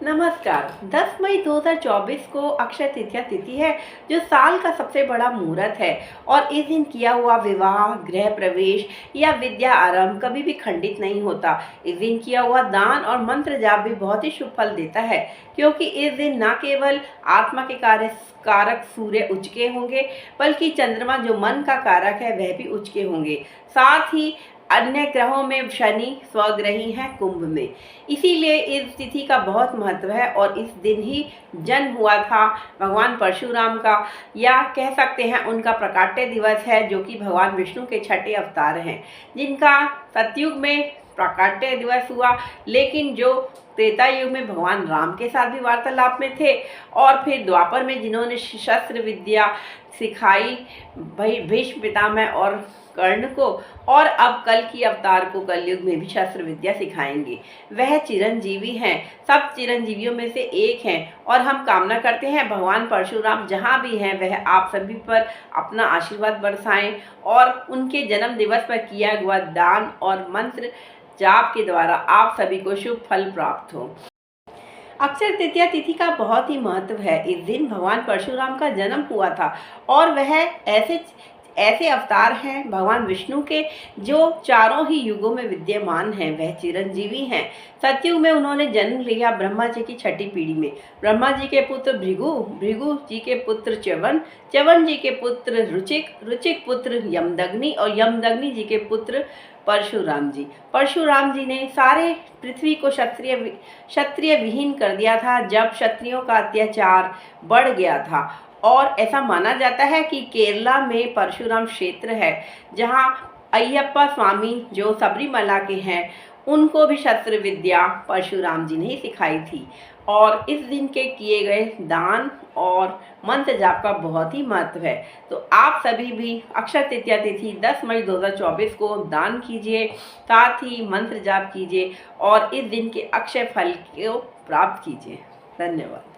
नमस्कार। 10 मई 2024 को अक्षय तृतीया तिथि है, जो साल का सबसे बड़ा मुहूर्त है। और इस दिन किया हुआ विवाह, गृह प्रवेश या विद्या आरंभ कभी भी खंडित नहीं होता। इस दिन किया हुआ दान और मंत्र जाप भी बहुत ही शुभ फल देता है, क्योंकि इस दिन न केवल आत्मा के कार्य कारक सूर्य उचके होंगे, बल्कि चंद्रमा जो मन का कारक है वह भी उचके होंगे। साथ ही अन्य ग्रहों में शनि स्वग्रही हैं कुंभ में। इसीलिए इस तिथि का बहुत महत्व है और इस दिन ही जन्म हुआ था भगवान परशुराम का, या कह सकते हैं उनका प्रकाट्य दिवस है, जो कि भगवान विष्णु के छठे अवतार हैं, जिनका सतयुग में प्रकाट्य दिवस हुआ, लेकिन जो त्रेता युग में भगवान राम के साथ भी वार्तालाप में थे, और फिर द्वापर में जिन्होंने शस्त्र विद्या सिखाई भीष्म पितामह और कर्ण को, और अब कल की अवतार को कलयुग में भी शस्त्र विद्या सिखाएंगे। वह चिरंजीवी हैं, सब चिरंजीवियों में से एक हैं, और हम कामना करते हैं भगवान परशुराम जहाँ भी हैं वह आप सभी पर अपना आशीर्वाद बरसाएं, और उनके जन्म दिवस पर किया हुआ दान और मंत्र जाप के द्वारा आप सभी को शुभ फल प्राप्त हो। अक्षय तृतीया तिथि का बहुत ही महत्व है। इस दिन भगवान परशुराम का जन्म हुआ था, और वह ऐसे अवतार हैं भगवान विष्णु के, जो चारों ही युगों में विद्यमान हैं। वह चिरंजीवी हैं। सतयुग में उन्होंने जन्म लिया ब्रह्मा जी की छठी पीढ़ी में। ब्रह्मा जी के पुत्र भृगु, भृगु जी के पुत्र च्यवन, च्यवन जी के पुत्र रुचिक, रुचिक पुत्र यमदग्नि, और यमदग्नि जी के पुत्र परशुराम जी। परशुराम जी ने सारे पृथ्वी को क्षत्रिय विहीन कर दिया था, जब क्षत्रियों का अत्याचार बढ़ गया था। और ऐसा माना जाता है कि केरला में परशुराम क्षेत्र है, जहां अय्यप्पा स्वामी जो सबरीमला के हैं, उनको भी शस्त्र विद्या परशुराम जी ने ही सिखाई थी। और इस दिन के किए गए दान और मंत्र जाप का बहुत ही महत्व है। तो आप सभी भी अक्षय तृतीया तिथि 10 मई 2024 को दान कीजिए, साथ ही मंत्र जाप कीजिए, और इस दिन के अक्षय फल को प्राप्त कीजिए। धन्यवाद।